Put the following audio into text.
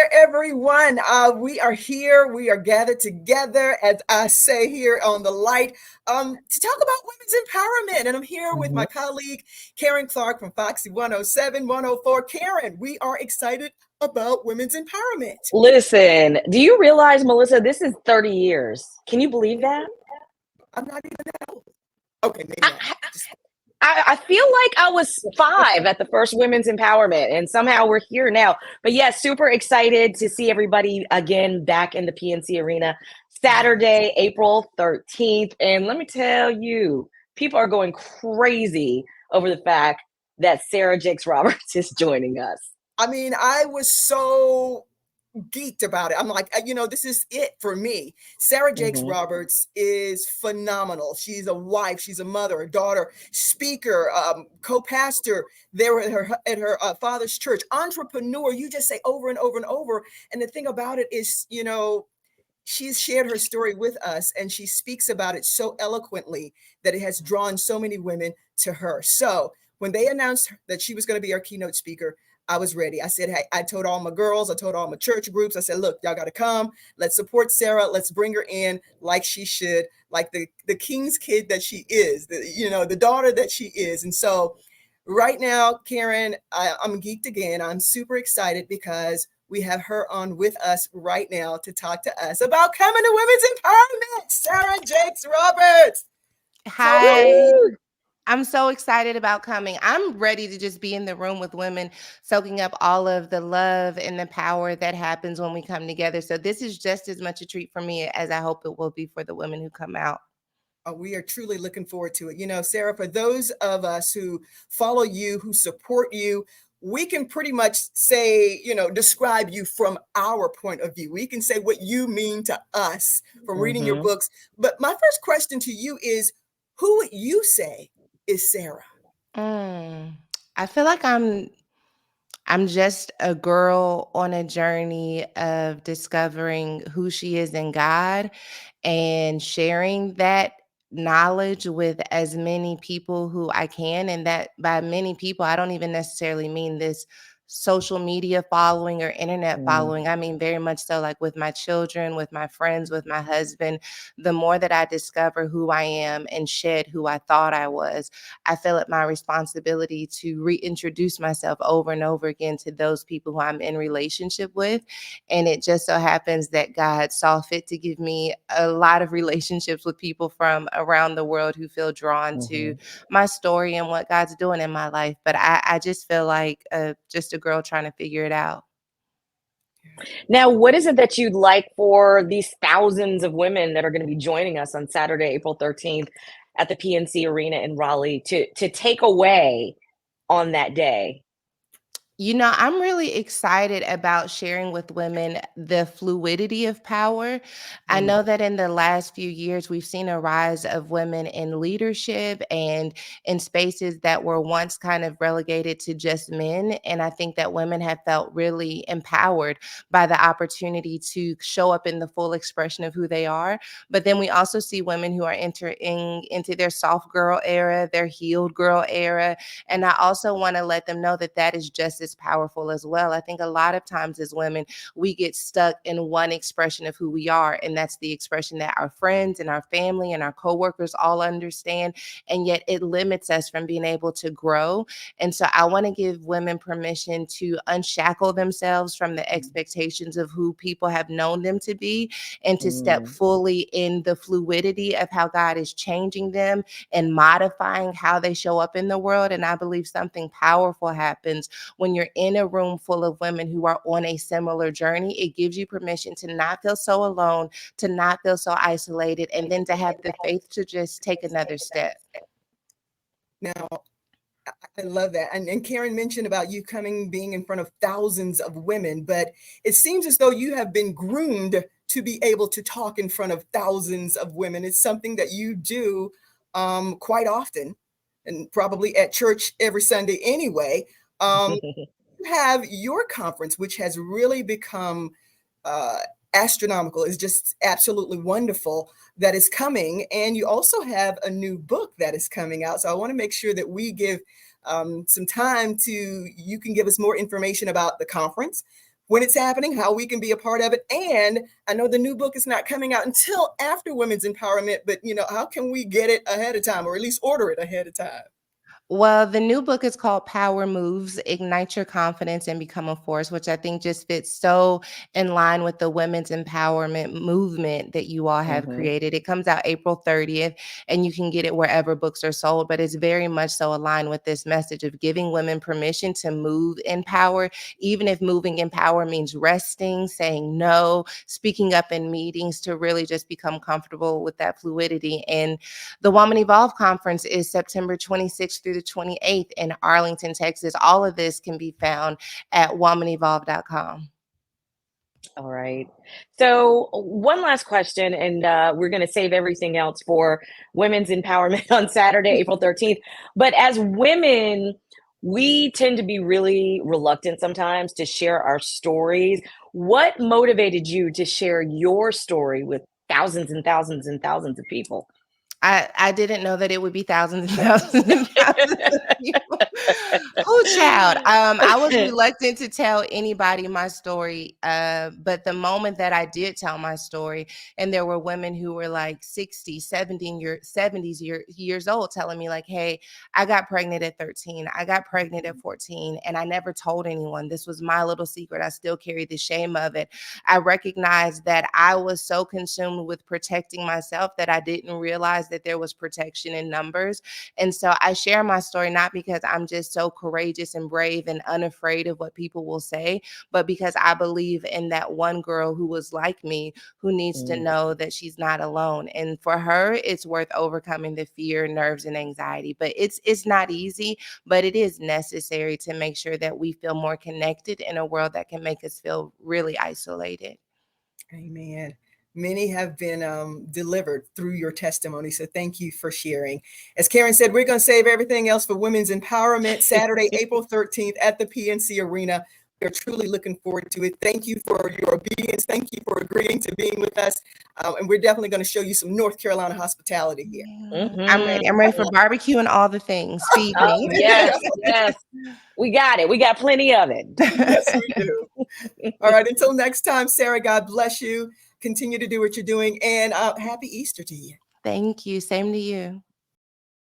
there, everyone. We are here. We are gathered together, as I say here on the light, to talk about women's empowerment. And I'm here with Mhm. my colleague, Karen Clark from FOXY 107, 104. Karen, we are excited about women's empowerment. Listen, do you realize, Melissa, this is 30 years. Can you believe that? I'm not even that old. Okay, maybe I I, am. Just I feel like I was 5 at the first women's empowerment, and somehow we're here now. But yeah, super excited to see everybody again back in the PNC arena yes. Saturday, April 13th. And let me tell you, people are going crazy over the fact that Sarah Jakes Roberts is joining us. I mean, I was so geeked about it. I'm like, this is it for me. Sarah Jakes Mhm. Roberts is phenomenal. She's a wife, she's a mother, a daughter, speaker, co-pastor there at her father's church, entrepreneur. You just say over and over and over. And the thing about it is, she's shared her story with us and she speaks about it so eloquently that it has drawn so many women to her. So when they announced that she was going to be our keynote speaker, I was ready. I said, hey, I told all my girls, I told all my church groups, I said, look, y'all got to come. Let's support Sarah. Let's bring her in like she should, like the king's kid that she is, the daughter that she is. And so right now, Karen, I'm geeked again. I'm super excited because we have her on with us right now to talk to us about coming to women's empowerment. Sarah Jakes Roberts. Tell Hi. me. Woo! I'm so excited about coming. I'm ready to just be in the room with women, soaking up all of the love and the power that happens when we come together. So this is just as much a treat for me as I hope it will be for the women who come out. We are truly looking forward to it. Sarah, for those of us who follow you, who support you, we can pretty much say, describe you from our point of view. We can say what you mean to us from reading your Mhm. books. But my first question to you is, who would you say is Sarah? Mm. I feel like I'm just a girl on a journey of discovering who she is in God and sharing that knowledge with as many people who I can. And that by many people, I don't even necessarily mean this social media following or internet Mm. following. I mean, very much so like with my children, with my friends, with my husband. The more that I discover who I am and shed who I thought I was, I feel it my responsibility to reintroduce myself over and over again to those people who I'm in relationship with. And it just so happens that God saw fit to give me a lot of relationships with people from around the world who feel drawn to Mhm. my story and what God's doing in my life. But I just feel like just a girl trying to figure it out. Now, what is it that you'd like for these thousands of women that are going to be joining us on Saturday, April 13th at the PNC Arena in Raleigh to take away on that day? I'm really excited about sharing with women the fluidity of power. I Mm, know that in the last few years, we've seen a rise of women in leadership and in spaces that were once kind of relegated to just men. And I think that women have felt really empowered by the opportunity to show up in the full expression of who they are. But then we also see women who are entering into their soft girl era, their healed girl era, and I also want to let them know that that is just as powerful as well. I think a lot of times as women, we get stuck in one expression of who we are, and that's the expression that our friends and our family and our coworkers all understand, and yet it limits us from being able to grow. And so I want to give women permission to unshackle themselves from the expectations of who people have known them to be and to step Mm. fully in the fluidity of how God is changing them and modifying how they show up in the world. And I believe something powerful happens when you're in a room full of women who are on a similar journey. It gives you permission to not feel so alone, to not feel so isolated, and then to have the faith to just take another step. Now, I love that. And Karen mentioned about you being in front of thousands of women, but it seems as though you have been groomed to be able to talk in front of thousands of women. It's something that you do quite often and probably at church every Sunday anyway. Um, you have your conference, which has really become uh, astronomical. It's just absolutely wonderful that is coming. And you also have a new book that is coming out. So I want to make sure that we give some time to, you can give us more information about the conference, when it's happening, how we can be a part of it. And I know the new book is not coming out until after Women's Empowerment, but how can we get it ahead of time, or at least order it ahead of time? Well, the new book is called Power Moves, Ignite Your Confidence and Become a Force, which I think just fits so in line with the women's empowerment movement that you all have created. It comes out April 30th, and you can get it wherever books are sold, but it's very much so aligned with this message of giving women permission to move in power, even if moving in power means resting, saying no, speaking up in meetings, to really just become comfortable with that fluidity. And the Woman Evolve Conference is September 26th through the 28th in Arlington, Texas. All of this can be found at womanevolve.com. All right. So, one last question, and we're going to save everything else for women's empowerment on Saturday, April 13th. But as women, we tend to be really reluctant sometimes to share our stories. What motivated you to share your story with thousands and thousands and thousands of people? I didn't know that it would be thousands and thousands and thousands of people. Oh, child. I was reluctant to tell anybody my story. But the moment that I did tell my story, and there were women who were like 60, 70 years old telling me like, hey, I got pregnant at 13. I got pregnant at 14, and I never told anyone. This was my little secret. I still carry the shame of it. I recognized that I was so consumed with protecting myself that I didn't realize that there was protection in numbers. And so I share my story not because I'm just so courageous and brave and unafraid of what people will say, but because I believe in that one girl who was like me, who needs to know that she's not alone. And for her, it's worth overcoming the fear, nerves, and anxiety. But it's not easy, but it is necessary to make sure that we feel more connected in a world that can make us feel really isolated. Amen. Many have been delivered through your testimony. So thank you for sharing. As Karen said, we're going to save everything else for Women's Empowerment Saturday, April 13th at the PNC Arena. We're truly looking forward to it. Thank you for your obedience. Thank you for agreeing to being with us. And we're definitely going to show you some North Carolina hospitality here. I'm ready. I'm ready for barbecue and all the things. Feed me. Yes, yes. We got it. We got plenty of it. Yes, we do. All right. Until next time, Sarah, God bless you. Continue to do what you're doing. And happy Easter to you. Thank you. Same to you.